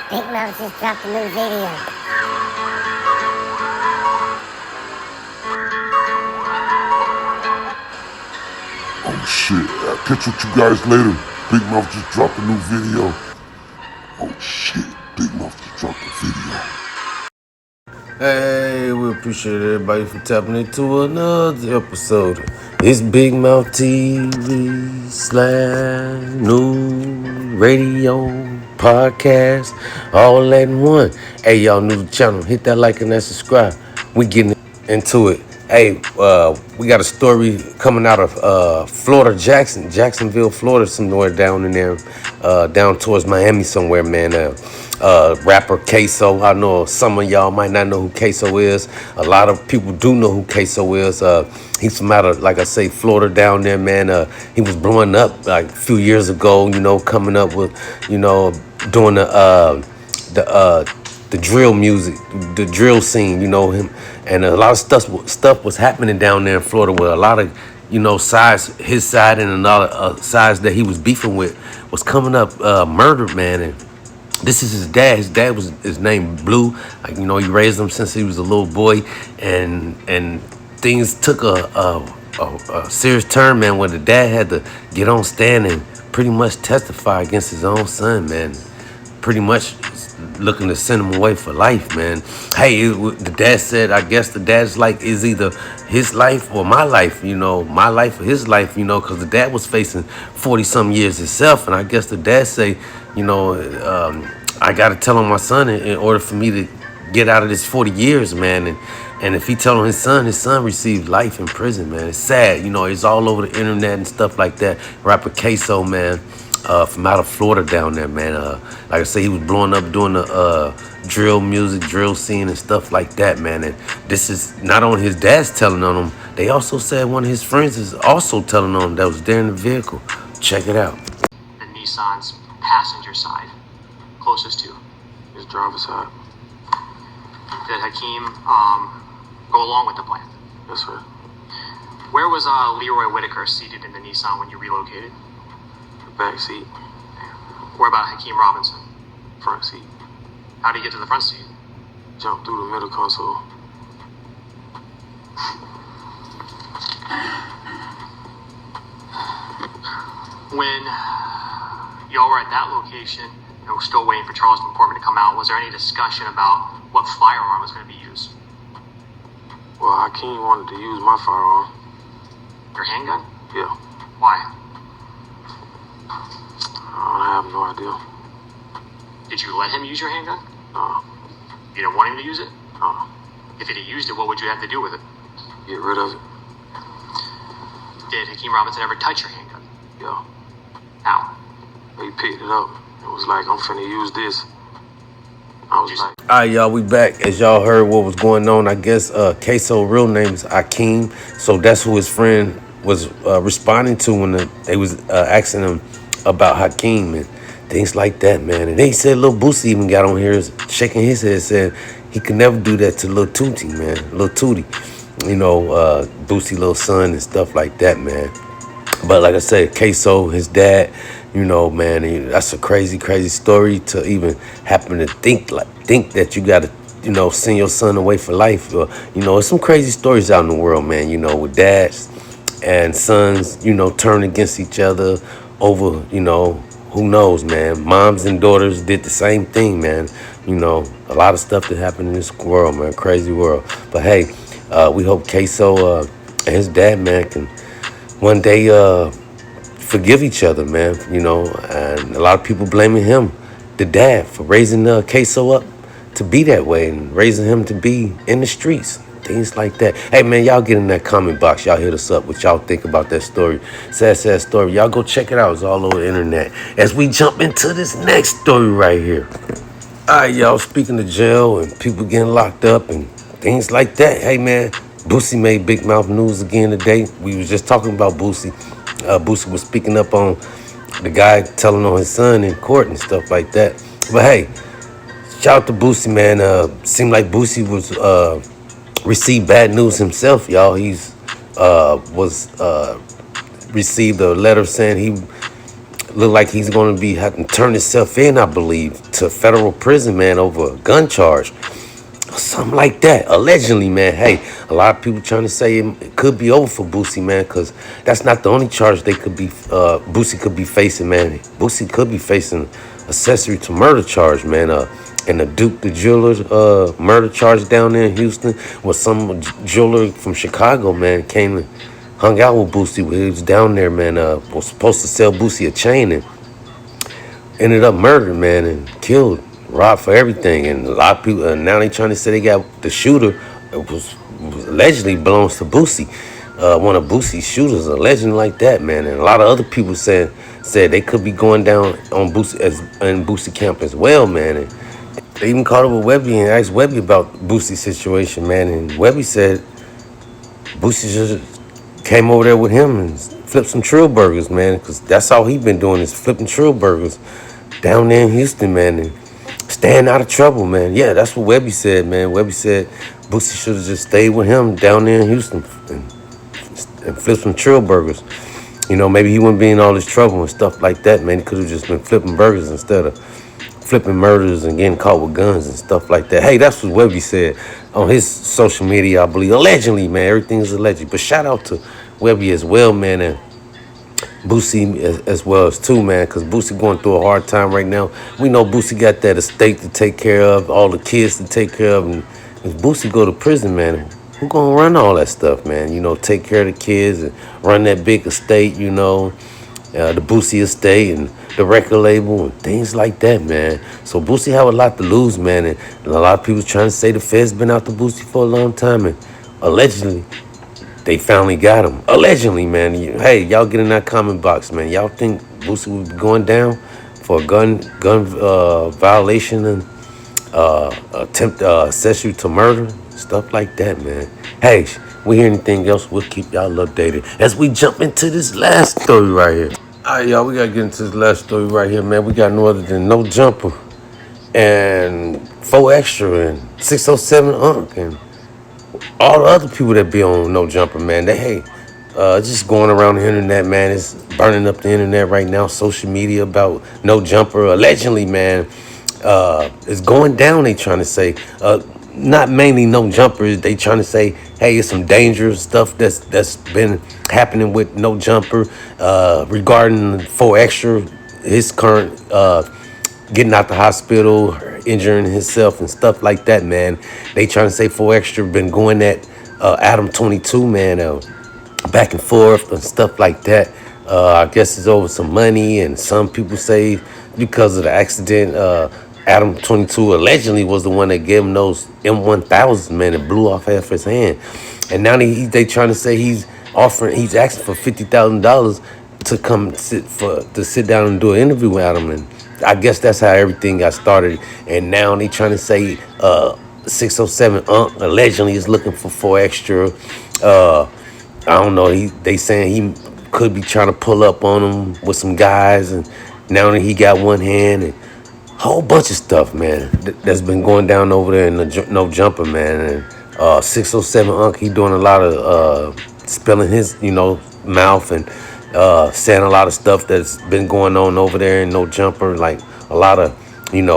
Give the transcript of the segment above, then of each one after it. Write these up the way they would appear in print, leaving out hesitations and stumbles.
Big Mouth just dropped a new video. Oh shit, I'll catch with you guys later. Big Mouth just dropped a new video. Oh shit, Big Mouth just dropped a video. Hey, we appreciate everybody for tapping into another episode. It's Big Mouth TV / new radio podcast, all that in one. Hey, y'all new to the channel, hit that like and that subscribe. We getting into it. Hey, we got a story coming out of Florida, Jacksonville, Florida, somewhere down in there, down towards Miami somewhere, man. Rapper Ksoo. I know some of y'all might not know who Ksoo is. A lot of people do know who Ksoo is. He's from out of, like I say, Florida down there, man. He was blowing up like a few years ago, you know, coming up with, you know, doing the drill music, the drill scene, you know, him, and a lot of stuff was happening down there in Florida with a lot of, you know, sides, his side and another sides that he was beefing with was coming up murdered, man. And this is his dad. His dad was his name Blue. Like, you know, he raised him since he was a little boy, and things took a serious turn, man, when the dad had to get on stand and pretty much testify against his own son, man. Pretty much looking to send him away for life, man. Hey, the dad said, I guess the dad's like, is either his life or my life, you know, my life or his life, you know, because the dad was facing 40-some years himself. And I guess the dad say, you know, I got to tell on my son in order for me to get out of this 40 years, man. And if he tell on his son received life in prison, man. It's sad, you know, it's all over the internet and stuff like that. Rapper Ksoo, man. From out of Florida down there, man. Like I say, he was blowing up doing the drill music, drill scene and stuff like that, man. And this is not only his dad's telling on him, they also said one of his friends is also telling on him that was there in the vehicle. Check it out. The Nissan's passenger side, closest to His driver's side. did Hakeem go along with the plan? Yes, sir. Where was Leroy Whitaker seated in the Nissan when you relocated? Back seat, Where about Hakeem Robinson? front seat. How did he get to the front seat? Jumped through the middle console. When y'all were at that location and were still waiting for Charleston Portman to come out, was there any discussion about what firearm was going to be used? Well, Hakeem wanted to use my firearm. Your handgun? Yeah. Why? I have no idea. Did you let him use your handgun? No. You didn't want him to use it? No. If he'd used it, what would you have to do with it? Get rid of it. Did Hakeem Robinson ever touch your handgun? Yeah. How? He picked it up. It was like, I'm finna use this. I was like, All right, y'all, we back. As y'all heard what was going on, I guess Ksoo real name is Hakeem. So that's who his friend was responding to when they was asking him about Hakeem and things like that, man. And they said Lil Boosie even got on here shaking his head, said he could never do that to Lil Tootie, man. Lil Tootie, you know, Boosie little son and stuff like that, man. But like I said, Ksoo, his dad, you know, man, that's a crazy, crazy story to even happen to think that you got to, you know, send your son away for life. You know, there's some crazy stories out in the world, man, you know, with dads and sons, you know, turn against each other over, you know, who knows, man. Moms and daughters did the same thing, man. You know, a lot of stuff that happened in this world, man, crazy world. But hey, we hope Ksoo and his dad, man, can one day forgive each other, man, you know. And a lot of people blaming him, the dad, for raising Ksoo up to be that way and raising him to be in the streets, things like that. Hey, man, y'all get in that comment box. Y'all hit us up what y'all think about that story. Sad story. Y'all go check it out. It's all over the internet. As we jump into this next story right here. All right, y'all, speaking of jail and people getting locked up and things like that. Hey, man, Boosie made big mouth news again today. We was just talking about Boosie. Boosie was speaking up on the guy telling on his son in court and stuff like that. But hey, shout out to Boosie, man. Seemed like Boosie was received bad news himself, y'all. He's received a letter saying he looked like he's going to be having to turn himself in, I believe, to federal prison, man, over a gun charge. Something like that, allegedly, man. Hey, a lot of people trying to say it could be over for Boosie, man, because that's not the only charge they could be. Boosie could be facing, man. Boosie could be facing accessory to murder charge, man. And the Duke the jeweler murder charge down there in Houston, was some jeweler from Chicago, man, came and hung out with Boosie. He was down there, man. Was supposed to sell Boosie a chain and ended up murdered, man, and killed, robbed for everything. And a lot of people now they trying to say they got the shooter. Was allegedly belongs to Boosie, one of Boosie's shooters, allegedly like that, man. And a lot of other people said they could be going down on Boosie in Boosie camp as well, man. And they even caught up with Webby and asked Webby about Boosie's situation, man. And Webby said Boosie just came over there with him and flipped some Trill burgers, man, because that's all he been doing is flipping Trill burgers down there in Houston, man, and staying out of trouble, man. Yeah, that's what Webby said, man. Webby said Boosie should have just stayed with him down there in Houston and flipped some Trill burgers. You know, maybe he wouldn't be in all this trouble and stuff like that, man. He could have just been flipping burgers instead of flipping murders and getting caught with guns and stuff like that. Hey, that's what Webby said on his social media, I believe. Allegedly, man. Everything's alleged. But shout out to Webby as well, man, and Boosie as well as too, man, because Boosie going through a hard time right now. We know Boosie got that estate to take care of, all the kids to take care of, and if Boosie go to prison, man, who gonna run all that stuff, man? You know, take care of the kids and run that big estate, you know, the Boosie estate and the record label and things like that, man. So Boosie have a lot to lose, man, and a lot of people trying to say the Feds been out to Boosie for a long time, and allegedly they finally got him. Allegedly, man. Hey, y'all get in that comment box, man. Y'all think Boosie would be going down for a gun violation and attempt accessory to murder, stuff like that, man. Hey, we hear anything else, we'll keep y'all updated as we jump into this last story right here. All right, y'all, we gotta get into this last story right here, man. We got no other than No Jumper and 4 Extra and 607 Unk and all the other people that be on No Jumper, man. They just going around the internet, man. It's burning up the internet right now. Social media about No Jumper allegedly, man. It's going down. They trying to say, not mainly No Jumper. They trying to say, hey, it's some dangerous stuff that's been happening with No Jumper regarding 4 Extra, his current getting out the hospital, injuring himself and stuff like that, man. They trying to say 4 Extra been going at Adam 22, man, back and forth and stuff like that. I guess it's over some money, and some people say because of the accident, Adam 22 allegedly was the one that gave him those M1000s, man, that blew off half his hand. And now they trying to say he's asking for $50,000 to come sit down and do an interview with Adam. And I guess that's how everything got started. And now they trying to say 607 allegedly is looking for 4 Extra. I don't know. They saying he could be trying to pull up on him with some guys, and now that he got one hand and a whole bunch of stuff, man, that's been going down over there in the No Jumper, man. And 607 Unk, he doing a lot of spilling his, mouth and saying a lot of stuff that's been going on over there in No Jumper, like a lot of men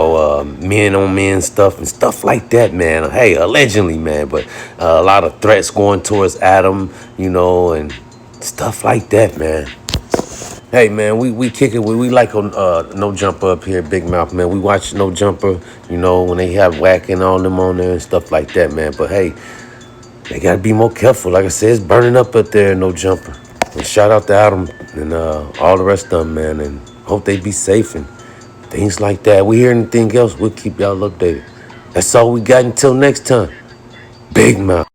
on men stuff and stuff like that, man. Hey, allegedly, man, but a lot of threats going towards Adam, and stuff like that, man. Hey, man, we kick it. We like on No Jumper up here, Big Mouth, man. We watch No Jumper, when they have Whack and all them on there and stuff like that, man. But hey, they gotta be more careful. Like I said, it's burning up there, No Jumper. And shout out to Adam and all the rest of them, man. And hope they be safe and things like that. We hear anything else, we'll keep y'all updated. That's all we got until next time. Big Mouth.